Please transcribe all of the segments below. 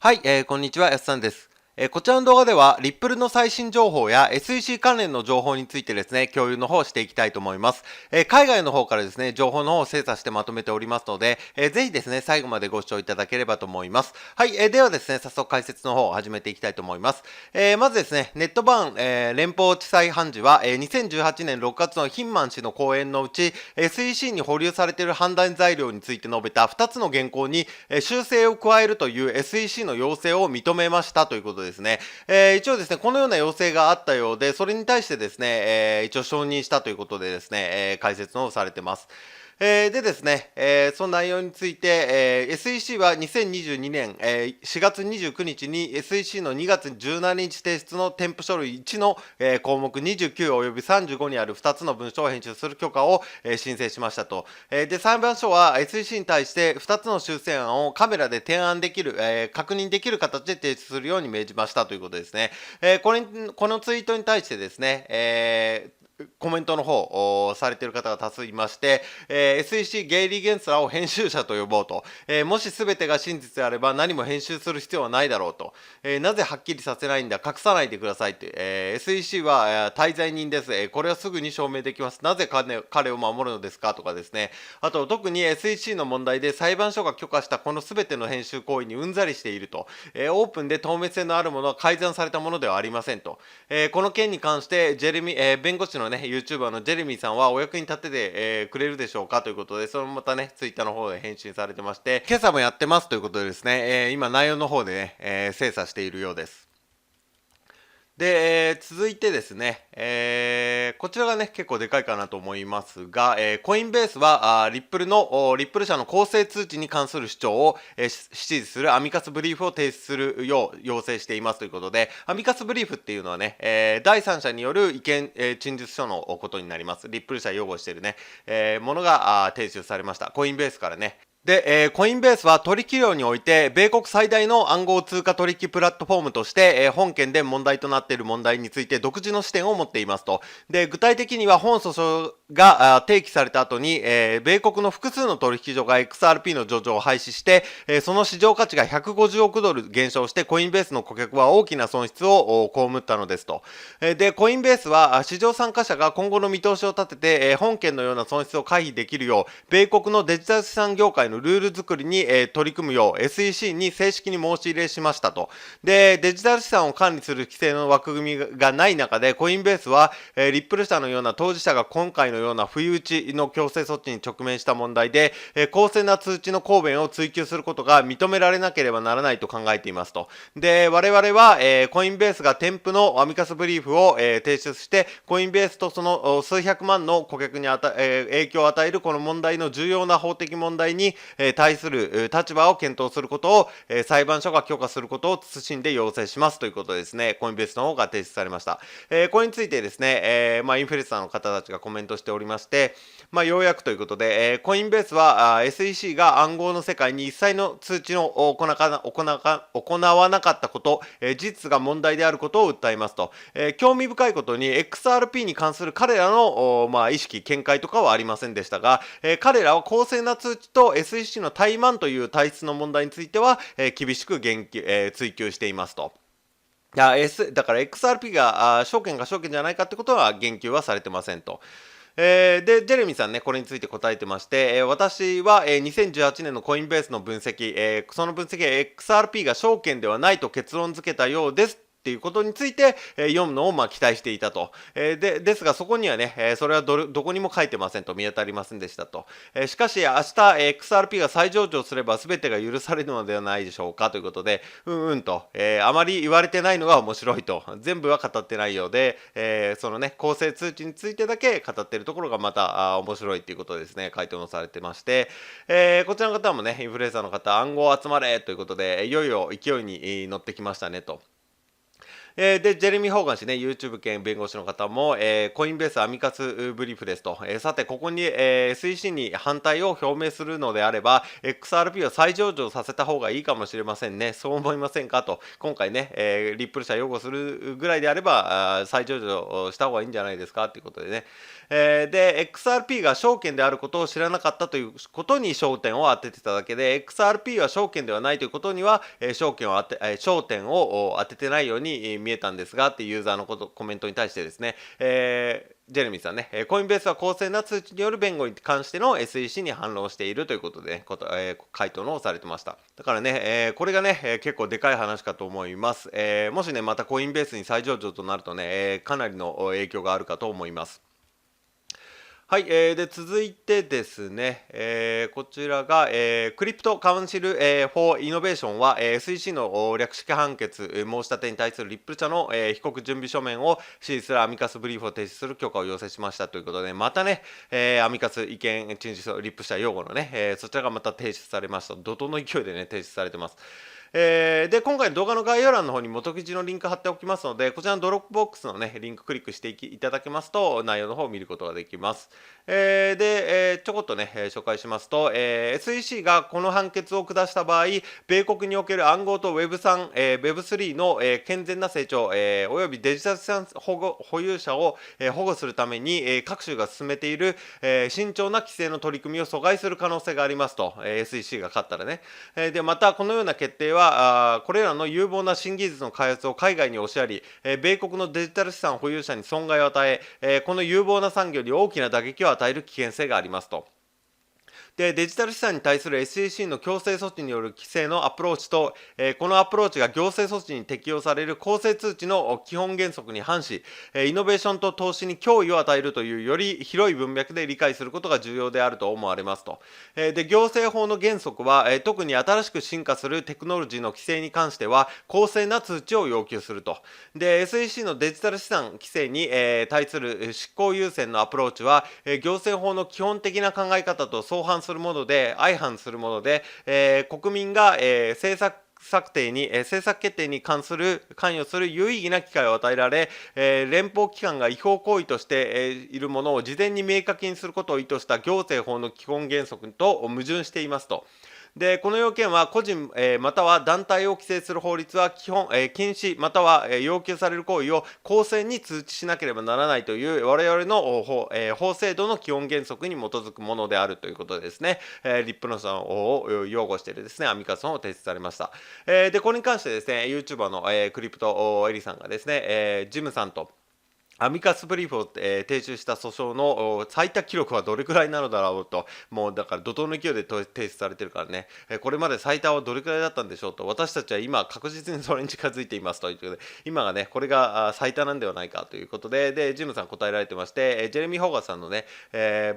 はい、こんにちは、やすさんです。こちらの動画では、リップルの最新情報や SEC 関連の情報についてですね、共有の方をしていきたいと思います。海外の方からですね、情報の方を精査してまとめておりますので、ぜひですね、最後までご視聴いただければと思います。はい、ではですね、早速解説の方を始めていきたいと思います。まずですね、ネットバーン、連邦地裁判事は、2018年6月のヒンマン氏の講演のうち、SEC に保留されている判断材料について述べた2つの原稿に、修正を加えるという SEC の要請を認めましたということですね。一応ですね、このような要請があったようで、それに対してですね、一応承認したということでですね、解説をされてます。でですね、その内容について、SEC は2022年、4月29日に SEC の2月17日提出の添付書類1の、項目29および35にある2つの文書を編集する許可を、申請しましたと。で、裁判所は SEC に対して2つの修正案をカメラで提案できる、確認できる形で提出するように命じましたということですね。このツイートに対してですね、コメントの方されている方が多数いまして、SEC ゲイリー・ゲンスラーを編集者と呼ぼうと、もし全てが真実であれば何も編集する必要はないだろうと、なぜはっきりさせないんだ、隠さないでくださいって、SEC は、滞在人です、これはすぐに証明できます、なぜ彼を守るのですかとかですね、あと特に SEC の問題で裁判所が許可したこの全ての編集行為にうんざりしていると、オープンで透明性のあるものは改ざんされたものではありませんと、この件に関して弁護士のね、YouTuber のジェレミーさんはお役に立てて、くれるでしょうかということで、それもまたね、ツイッターの方で返信されてまして、今朝もやってますということでですね、今内容の方でね、精査しているようです。で、続いてですね、こちらがね、結構でかいかなと思いますが、コインベースはリップル社の公正通知に関する主張を、指示するアミカスブリーフを提出するよう要請していますということで、アミカスブリーフっていうのはね、第三者による意見、陳述書のことになります。リップル社擁護しているね、ものが提出されました。コインベースからね。で、コインベースは取引量において、米国最大の暗号通貨取引プラットフォームとして、本件で問題となっている問題について独自の視点を持っていますと。で、具体的には本訴訟が提起された後に、米国の複数の取引所が XRP の上場を廃止して、その市場価値が150億ドル減少して、コインベースの顧客は大きな損失を被ったのですと。で、コインベースは市場参加者が今後の見通しを立てて、本件のような損失を回避できるよう、米国のデジタル資産業界のルール作りに、取り組むよう SEC に正式に申し入れしましたと。で、デジタル資産を管理する規制の枠組みがない中で、コインベースは、リップル社のような当事者が今回のような不意打ちの強制措置に直面した問題で、公正な通知の公弁を追求することが認められなければならないと考えていますと。で、我々は、コインベースが添付のアミカスブリーフを、提出して、コインベースとその数百万の顧客に影響を与えるこの問題の重要な法的問題に、対する立場を検討することを、裁判所が許可することを謹んで要請しますということでですね、コインベースの方が提出されました。これについてですね、インフルエンサーの方たちがコメントしておりまして、ようやくということで、コインベースは SEC が暗号の世界に一切の通知を行わなかったこと、事実が問題であることを訴えますと。興味深いことに XRP に関する彼らの、意識、見解とかはありませんでしたが、彼らは公正な通知と SEC の怠慢という体質の問題については、厳しく追及していますと。だから XRP が証券じゃないかってことは言及はされてませんと。で、ジェレミーさんね、これについて答えてまして、私は、2018年のコインベースの分析、その分析は XRP が証券ではないと結論付けたようですっていうことについて、読むのを期待していたと。ですがそこにはね、それはどこにも書いてませんと、見当たりませんでしたと。しかし明日、XRP が再上場すれば全てが許されるのではないでしょうかということで、と、あまり言われてないのが面白いと。全部は語ってないようで、そのね、公正通知についてだけ語っているところがまた面白いっていうことですね、回答もされてまして、こちらの方もね、インフルエンサーの方、暗号集まれということで、いよいよ勢いに乗ってきましたねと。で、ジェレミー・ホーガン氏ね、YouTube 兼弁護士の方も、コインベースアミカスブリーフですと、さて、ここに、SEC に反対を表明するのであれば、XRP を再上場させた方がいいかもしれませんね。そう思いませんかと、今回ね、リップル社擁護するぐらいであれば、再上場した方がいいんじゃないですかということでね。で、XRP が証券であることを知らなかったということに焦点を当ててただけで、XRP は証券ではないということには、焦点を当ててないように見えたんですがっていうユーザーのコメントに対してですね、ジェレミーさんね、コインベースは公正な通知による弁護に関しての SEC に反論しているということで、回答のをされてました。だからね、これがね、結構でかい話かと思います。もしね、またコインベースに再上場となるとね、かなりの影響があるかと思います。はい、で続いてですね、こちらが、クリプトカウンシル、フォーイノベーションは、SEC の略式判決、申し立てに対するリップル社の、被告準備書面を支持するアミカスブリーフを提出する許可を要請しましたということで、またね、アミカス意見陳述書、リップル社擁護のね、そちらがまた提出されました。怒涛の勢いでね、提出されてます。で、今回の動画の概要欄の方に元記事のリンク貼っておきますので、こちらのドロップボックスのね、リンククリックしていただけますと、内容の方を見ることができます。で、ちょこっとね、紹介しますと、SEC がこの判決を下した場合、米国における暗号と Web3、Web3 の、健全な成長、およびデジタル資産保有者を、保護するために、各州が進めている、慎重な規制の取り組みを阻害する可能性がありますと、SEC が勝ったらね。で、また、このような決定は、これらの有望な新技術の開発を海外に押しやり、米国のデジタル資産保有者に損害を与え、この有望な産業に大きな打撃を与える危険性がありますと。で、デジタル資産に対する SEC の強制措置による規制のアプローチと、このアプローチが行政措置に適用される公正通知の基本原則に反し、イノベーションと投資に脅威を与えるというより広い文脈で理解することが重要であると思われますと。で、行政法の原則は、特に新しく進化するテクノロジーの規制に関しては公正な通知を要求すると。で、SEC のデジタル資産規制に、対する執行優先のアプローチは、行政法の基本的な考え方と相反するもので、相反するもので、国民が、政策決定に関与する有意義な機会を与えられ、連邦機関が違法行為として、いるものを事前に明確にすることを意図した行政法の基本原則と矛盾していますと。で、この要件は個人、または団体を規制する法律は禁止または、要求される行為を公正に通知しなければならないという我々の法制度の基本原則に基づくものであるということでですね、リップノさんを擁護しているですね、アミカソンを提出されました。で、これに関してですね、YouTuber の、クリプトエリさんがですね、ジムさんとアミカスブリーフを、提出した訴訟の最多記録はどれくらいなのだろうと、もうだから怒涛の勢いで提出されてるからね、これまで最多はどれくらいだったんでしょうと、私たちは今確実にそれに近づいていますということで、今がね、これが最多なんではないかということで、ジムさん答えられてまして、ジェレミー・ホーガーさんのね、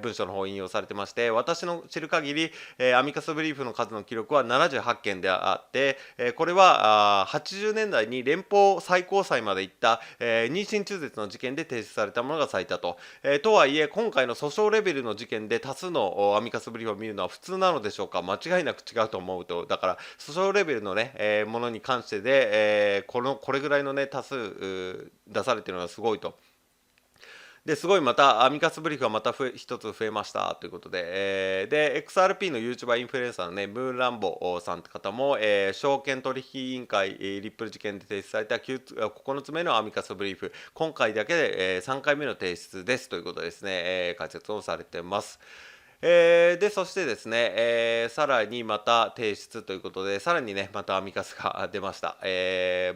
文章の方を引用されてまして、私の知る限り、アミカスブリーフの数の記録は78件であって、これは80年代に連邦最高裁まで行った、妊娠中絶の事件で提出されたものが最多と。とはいえ、今回の訴訟レベルの事件で多数のアミカスブリーフを見るのは普通なのでしょうか。間違いなく違うと思うと。だから、訴訟レベルのね、ものに関してで、これぐらいのね、多数出されているのはすごいと。ですごいまたアミカスブリーフがまた一つ増えましたということで、で XRP の YouTuber インフルエンサーのねムーンランボさんって方も、証券取引委員会、リップル事件で提出された9つ目のアミカスブリーフ、今回だけで、3回目の提出ですということですね、解説をされてます。で、そしてですね、さらにまた提出ということで、さらにね、またアミカスが出ました。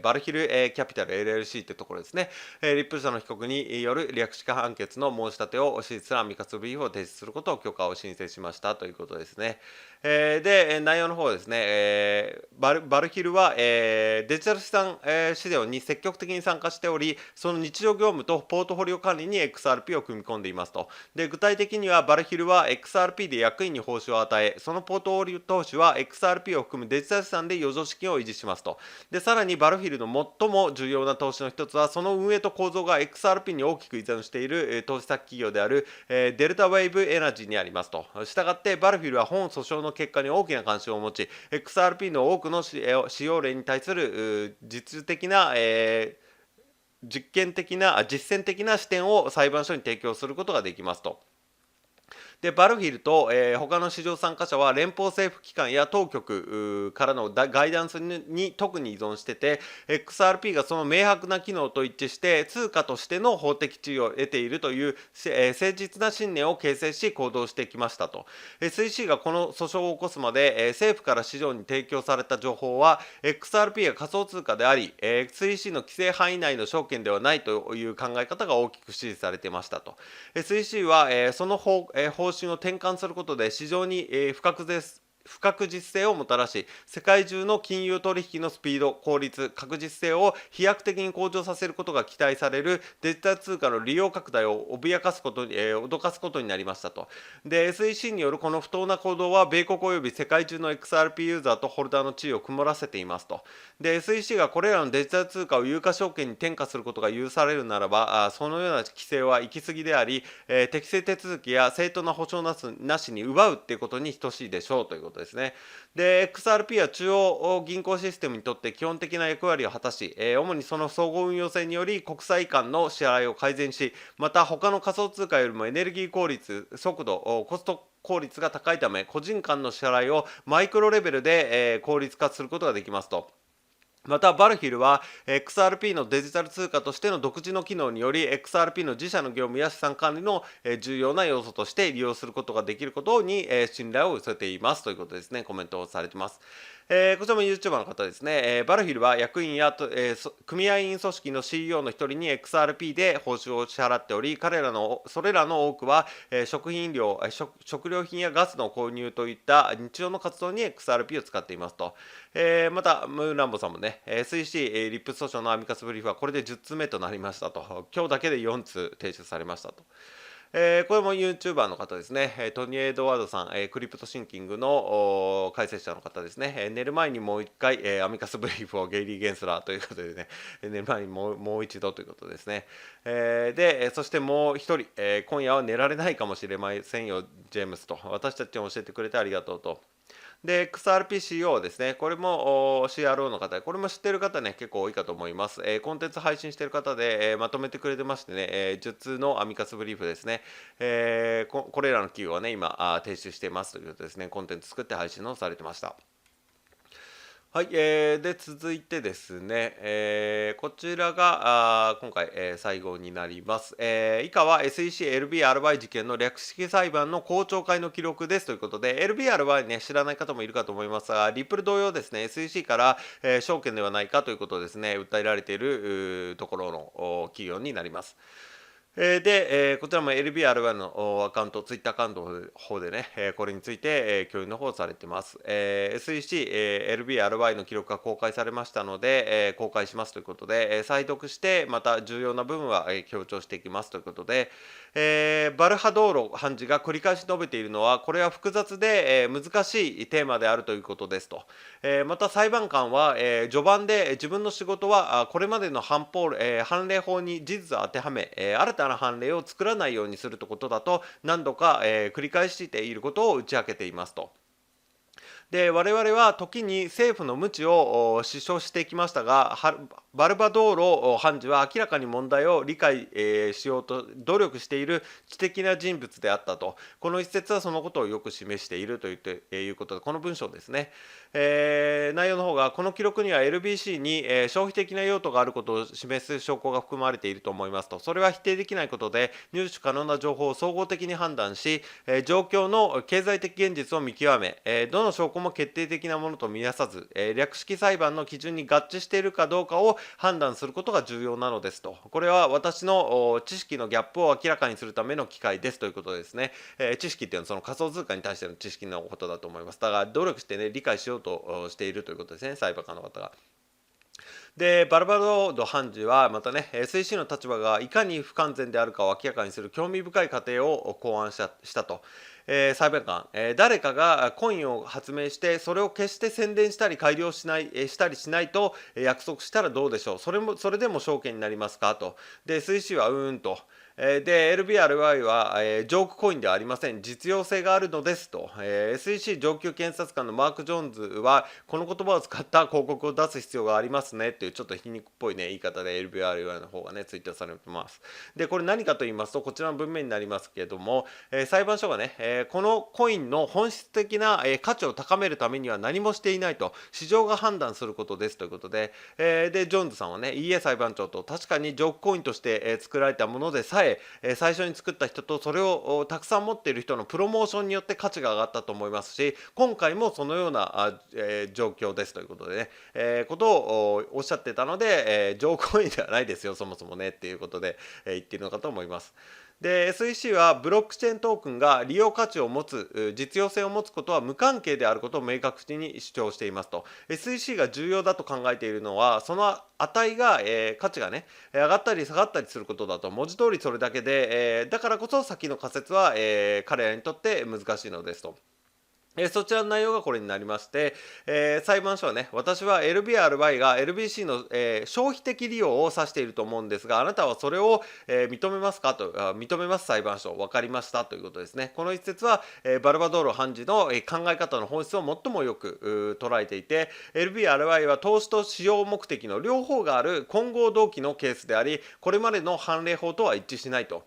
バルヒル、キャピタル LLC ってところですね。リップル社の被告による略式判決の申し立てを支持するアミカスブリーフを提出することを許可を申請しましたということですね。で、内容の方ですね、バルヒルは、デジタル資産、市場に積極的に参加しており、その日常業務とポートフォリオ管理に XRP を組み込んでいますと。で、具体的にはバルヒルは XRP で役員に報酬を与え、そのポートフォリオ投資は XRP を含むデジタル資産で余剰資金を維持しますと。で、さらにバルヒルの最も重要な投資の一つは、その運営と構造が XRP に大きく依存している、投資先企業である、デルタウェーブエナジーにありますと。したがってバルヒルは本訴訟の結果に大きな関心を持ち、XRP の多くの使用例に対する実質的な、実践的な視点を裁判所に提供することができますと。でバルフィルと、他の市場参加者は連邦政府機関や当局からのガイダンスに特に依存してて、 XRP がその明白な機能と一致して通貨としての法的地位を得ているという、誠実な信念を形成し行動してきましたと。SEC がこの訴訟を起こすまで、政府から市場に提供された情報は XRP が仮想通貨であり、SEC の規制範囲内の証券ではないという考え方が大きく支持されていましたと。SEC は、その方針を転換することで市場に、不確実性をもたらし、世界中の金融取引のスピード、効率、確実性を飛躍的に向上させることが期待されるデジタル通貨の利用拡大を脅かすことになりましたと。で、SEC によるこの不当な行動は、米国及び世界中の XRP ユーザーとホルダーの地位を曇らせていますと。で、SEC がこれらのデジタル通貨を有価証券に転嫁することが許されるならば、そのような規制は行き過ぎであり、適正手続きや正当な保証なしに奪うっていうことに等しいでしょうということですね。で XRP は中央銀行システムにとって基本的な役割を果たし、主にその総合運用性により国際間の支払いを改善し、また他の仮想通貨よりもエネルギー効率、速度、コスト効率が高いため、個人間の支払いをマイクロレベルで、効率化することができますと。またバルヒルは XRP のデジタル通貨としての独自の機能により XRP の自社の業務や資産管理の重要な要素として利用することができることに信頼を寄せていますということですね。コメントをされています。こちらも YouTuber の方ですね。バルヒルは役員や組合員組織の CEO の一人に XRP で報酬を支払っており、それらの多くは食料品やガスの購入といった日常の活動に XRP を使っていますと。またムーンランボさんもね、SEC リップス訴訟のアミカスブリーフはこれで10通目となりましたと。今日だけで4通提出されましたと。これも YouTuber の方ですね。トニー・エドワードさん、クリプトシンキングの解説者の方ですね。寝る前にもう一回、アミカスブリーフをゲイリー・ゲンスラーということでね、寝る前にもう一度ということですね。で、そしてもう一人、今夜は寝られないかもしれませんよ、ジェームスと。私たちに教えてくれてありがとうと。で、XRPCO ですね。これもCRO の方、これも知ってる方ね、結構多いかと思います。コンテンツ配信してる方で、まとめてくれてましてね、10通のアミカスブリーフですね。これらの企業はね、今、提出していますということですね。コンテンツ作って配信をされてました。はい、で続いてですね、こちらが今回、最後になります。以下は SEC-LBRY 事件の略式裁判の公聴会の記録ですということで、LBRY ね、知らない方もいるかと思いますが、リップル同様ですね、SEC から、証券ではないかということをですね、訴えられているところの企業になります。で、こちらも LBRY のアカウント、ツイッターアカウントの方でね、これについて共有の方されています。SEC、LBRY の記録が公開されましたので、公開しますということで、再読して、また重要な部分は強調していきますということで、バルハドーロ判事が繰り返し述べているのは、これは複雑で、難しいテーマであるということですと。また裁判官は、序盤で自分の仕事はこれまでの判例法に事実を当てはめ、新たな判例を作らないようにすることだと何度か、繰り返していることを打ち明けていますと。で我々は時に政府の無知を主張してきましたが、バルバドーロ判事は明らかに問題を理解、しようと努力している知的な人物であったと。この一節はそのことをよく示しているということで、この文章ですね、内容の方が、この記録には LBC に、消費的な用途があることを示す証拠が含まれていると思いますと。それは否定できないことで、入手可能な情報を総合的に判断し、状況の経済的現実を見極め、どの証拠も決定的なものと見なさず、略式裁判の基準に合致しているかどうかを判断することが重要なのですと。これは私の知識のギャップを明らかにするための機会ですということですね。知識っていうのはその仮想通貨に対しての知識のことだと思います。だから努力してね、理解しようとしているということですね、裁判官の方が。でバルバドード判事はまたね、SEC の立場がいかに不完全であるかを明らかにする興味深い過程を考案したと。裁判官、誰かがコインを発明してそれを決して宣伝したり改良したりしないと約束したらどうでしょう。それでも証券になりますかと。で SEC はと。で、LBRY は、ジョークコインではありません。実用性があるのですと、SEC 上級検察官のマーク・ジョーンズは、この言葉を使った広告を出す必要がありますねというちょっと皮肉っぽいね、言い方で LBRY の方がね、ツイートされてます。で、これ何かと言いますと、こちらの文面になりますけれども、裁判所がね、このコインの本質的な、価値を高めるためには何もしていないと、市場が判断することですということで、で、ジョーンズさんはね、いいえ裁判長と、確かにジョークコインとして、作られたものでさえ、最初に作った人とそれをたくさん持っている人のプロモーションによって価値が上がったと思いますし、今回もそのような状況ですということでね、ことをおっしゃってたので、ジョークコインではないですよそもそもねっていうことで、言っているのかと思います。で SEC はブロックチェーントークンが利用価値を持つ実用性を持つことは無関係であることを明確に主張していますと。 SEC が重要だと考えているのはその値が、価値がね上がったり下がったりすることだと。文字通りそれだけで、だからこそ先の仮説は、彼らにとって難しいのですと。そちらの内容がこれになりまして、裁判所はね、私は LBRY が LBC の、消費的利用を指していると思うんですが、あなたはそれを、認めますかと、認めます裁判所、分かりましたということですね。この一節は、バルバドール判事の、考え方の本質を最もよく捉えていて、LBRY は投資と使用目的の両方がある混合動機のケースであり、これまでの判例法とは一致しないと。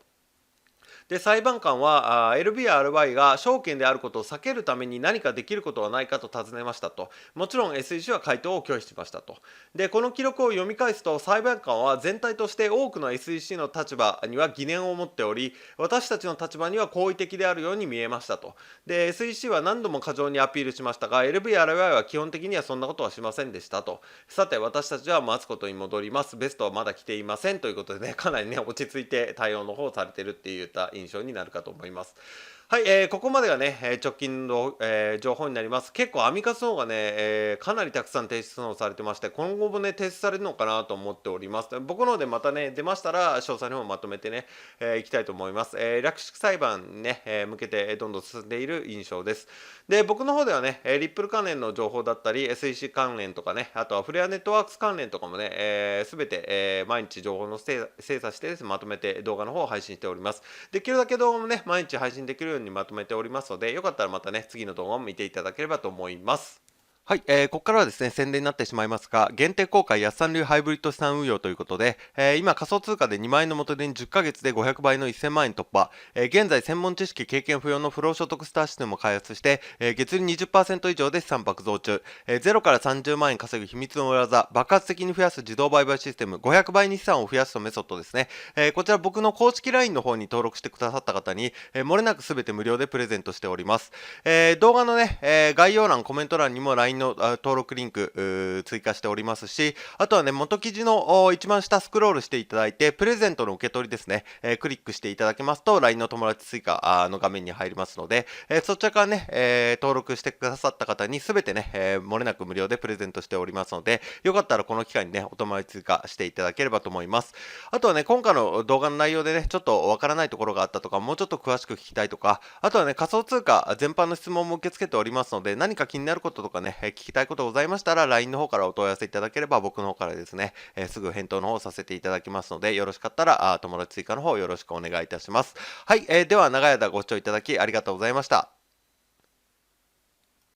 で裁判官はLBRY が証券であることを避けるために何かできることはないかと尋ねましたと。もちろん SEC は回答を拒否しましたと。でこの記録を読み返すと裁判官は全体として多くの SEC の立場には疑念を持っており、私たちの立場には好意的であるように見えましたと。で SEC は何度も過剰にアピールしましたが LBRY は基本的にはそんなことはしませんでしたと。さて私たちは待つことに戻ります。ベストはまだ来ていませんということでね、かなりね落ち着いて対応の方をされているっていった印象になるかと思います。はい、ここまでがね、直近の、情報になります。結構アミカスの方がね、かなりたくさん提出の方されてまして、今後もね、提出されるのかなと思っております。僕の方でまたね、出ましたら、詳細の方をまとめてね、いきたいと思います。略式裁判にね、向けてどんどん進んでいる印象です。で、僕の方ではね、リップル関連の情報だったり、SEC 関連とかね、あとはフレアネットワークス関連とかもね、すべて、毎日情報の精査してです、ね、まとめて動画の方を配信しております。できるだけ動画もね、毎日配信できるようにまとめておりますので、よかったらまたね、次の動画も見ていただければと思います。はい、ここからはですね、宣伝になってしまいますが、限定公開安さん流ハイブリッド資産運用ということで、今仮想通貨で2万円の元手に10ヶ月で500倍の1000万円突破、現在専門知識経験不要の不労所得スターシステムを開発して、月利 20% 以上で資産爆増中、0から30万円稼ぐ秘密の裏技、爆発的に増やす自動売買システム、500倍に資産を増やすとメソッドですね。こちら僕の公式 LINE の方に登録してくださった方に、漏れなく全て無料でプレゼントしております。動画のね、概要欄、コメント欄にも LINEの登録リンク追加しておりますし、あとはね、元記事の一番下スクロールしていただいて、プレゼントの受け取りですね、クリックしていただけますと、LINE の友達追加の画面に入りますので、そちらからね、登録してくださった方に全てね、漏れなく無料でプレゼントしておりますので、よかったらこの機会にね、お友達追加していただければと思います。あとはね、今回の動画の内容でね、ちょっとわからないところがあったとか、もうちょっと詳しく聞きたいとか、あとはね、仮想通貨全般の質問も受け付けておりますので、何か気になることとかね、聞きたいことございましたら LINE の方からお問い合わせいただければ僕の方からですね、すぐ返答の方させていただきますので、よろしかったら友達追加の方よろしくお願いいたします。はい、では長い間ご視聴いただきありがとうございました。